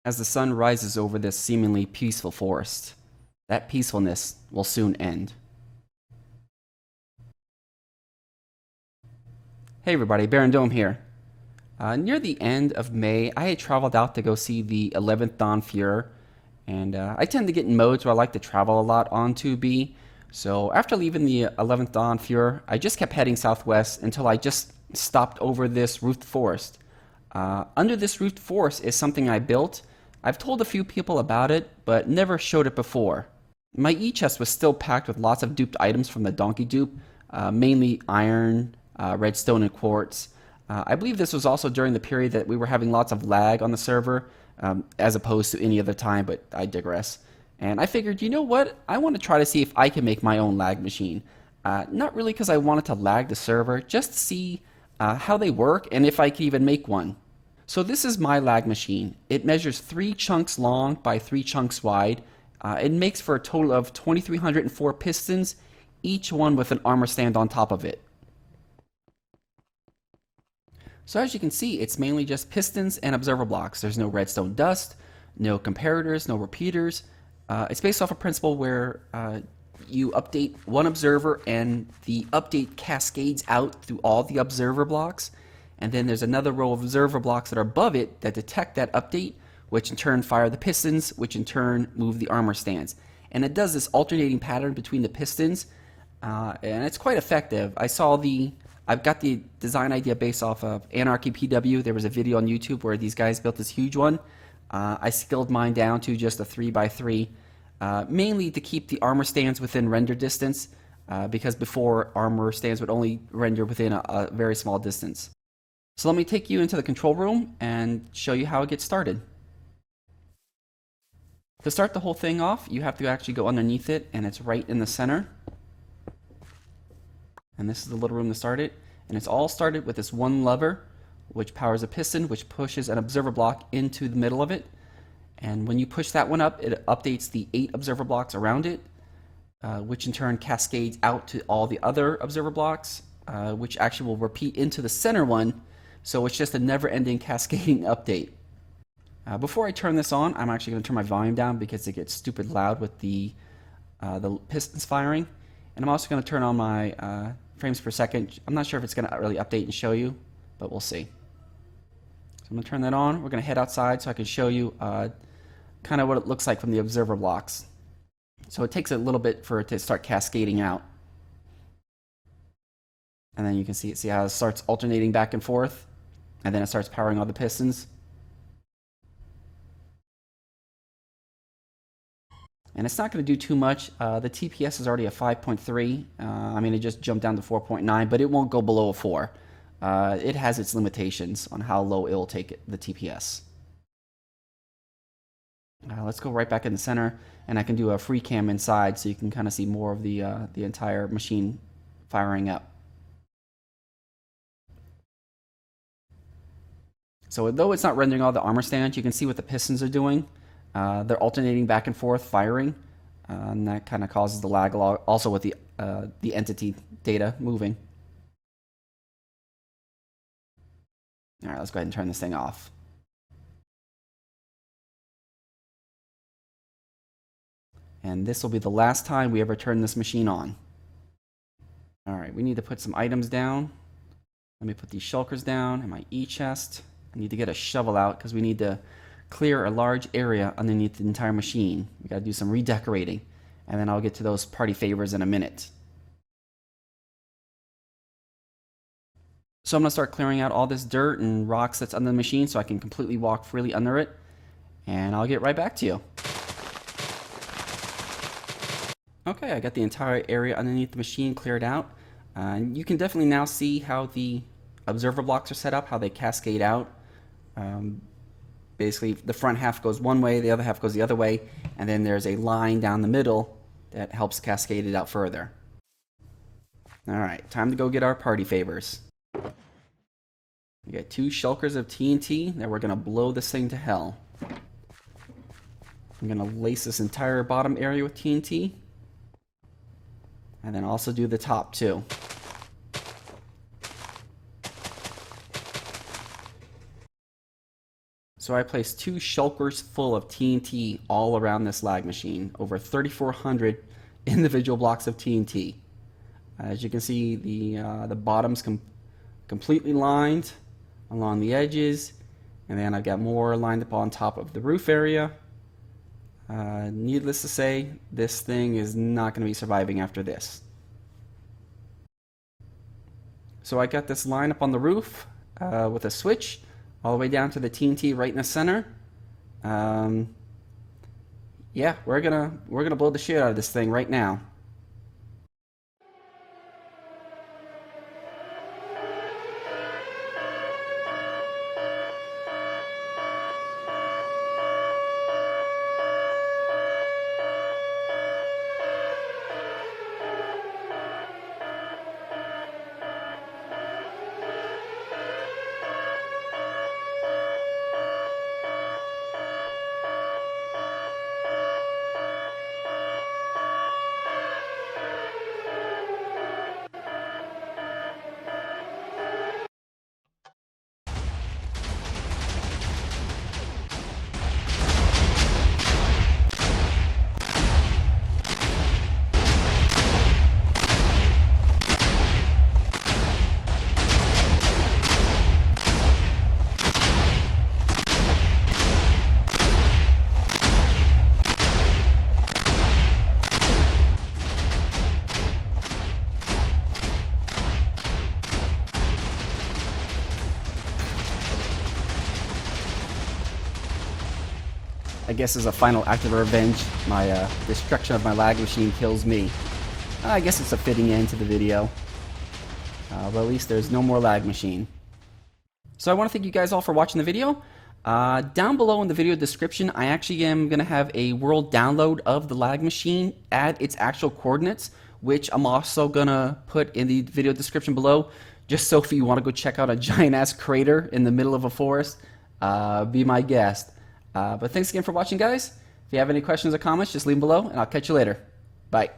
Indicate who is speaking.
Speaker 1: as the sun rises over this seemingly peaceful forest. That peacefulness will soon end. Hey everybody, BarrenDome here. Near the end of May, I had traveled out to go see the 11th Dawn Fuhrer, and I tend to get in modes where I like to travel a lot on 2B. So after leaving the 11th Dawn Fuhrer, I just kept heading southwest until I just stopped over this roofed forest. Under this roofed forest is something I built. I've told a few people about it, but never showed it before. My e-chest was still packed with lots of duped items from the donkey dupe, mainly iron, redstone, and quartz. I believe this was also during the period that we were having lots of lag on the server, as opposed to any other time, but I digress. And I figured, you know what, I want to try to see if I can make my own lag machine. Not really because I wanted to lag the server, just to see how they work and if I could even make one. So this is my lag machine. It measures 3 chunks long by 3 chunks wide. It makes for a total of 2,304 pistons, each one with an armor stand on top of it. So as you can see, it's mainly just pistons and observer blocks. There's no redstone dust, no comparators, no repeaters. It's based off a principle where you update one observer and the update cascades out through all the observer blocks. And then there's another row of observer blocks that are above it that detect that update, which in turn fire the pistons, which in turn move the armor stands. And it does this alternating pattern between the pistons, and it's quite effective. I've got the design idea based off of anarchy.pw. There was a video on YouTube where these guys built this huge one. I scaled mine down to just a 3x3, mainly to keep the armor stands within render distance, because before armor stands would only render within a very small distance. So let me take you into the control room and show you how it gets started. To start the whole thing off, you have to actually go underneath it, and it's right in the center. And this is the little room to start it. And it's all started with this one lever, which powers a piston, which pushes an observer block into the middle of it. And when you push that one up, it updates the 8 observer blocks around it, which in turn cascades out to all the other observer blocks, which actually will repeat into the center one. So it's just a never-ending cascading update. Before I turn this on, I'm actually going to turn my volume down because it gets stupid loud with the pistons firing. And I'm also going to turn on my frames per second. I'm not sure if it's going to really update and show you, but we'll see. So I'm going to turn that on. We're going to head outside so I can show you kind of what it looks like from the observer blocks. So it takes a little bit for it to start cascading out. And then you can see how it starts alternating back and forth. And then it starts powering all the pistons. And it's not going to do too much. The TPS is already a 5.3. I mean, it just jumped down to 4.9, but it won't go below a 4. It has its limitations on how low it will take the TPS. Let's go right back in the center, and I can do a free cam inside so you can kind of see more of the entire machine firing up. So though it's not rendering all the armor stands, you can see what the pistons are doing. They're alternating back and forth, firing, and that kind of causes the lag also with the entity data moving. All right, let's go ahead and turn this thing off. And this will be the last time we ever turn this machine on. All right, we need to put some items down. Let me put these shulkers down and my e-chest. I need to get a shovel out because we need to clear a large area underneath the entire machine. We got to do some redecorating, and then I'll get to those party favors in a minute. So I'm going to start clearing out all this dirt and rocks that's under the machine so I can completely walk freely under it, and I'll get right back to you. Okay, I got the entire area underneath the machine cleared out. You can definitely now see how the observer blocks are set up, how they cascade out. Basically, the front half goes one way, the other half goes the other way, and then there's a line down the middle that helps cascade it out further. All right, time to go get our party favors. We got 2 shulkers of TNT that we're going to blow this thing to hell. I'm going to lace this entire bottom area with TNT, and then also do the top too. So I placed 2 shulkers full of TNT all around this lag machine, over 3,400 individual blocks of TNT. As you can see, the bottom's completely lined along the edges, and then I've got more lined up on top of the roof area. Needless to say, this thing is not going to be surviving after this. So I got this line up on the roof with a switch all the way down to the TNT right in the center. Yeah, we're gonna blow the shit out of this thing right now. I guess as a final act of revenge, my destruction of my lag machine kills me. I guess it's a fitting end to the video. But at least there's no more lag machine. So I want to thank you guys all for watching the video. Down below in the video description, I actually am going to have a world download of the lag machine at its actual coordinates, which I'm also going to put in the video description below, just so if you want to go check out a giant-ass crater in the middle of a forest, be my guest. But thanks again for watching, guys. If you have any questions or comments, just leave them below, and I'll catch you later. Bye.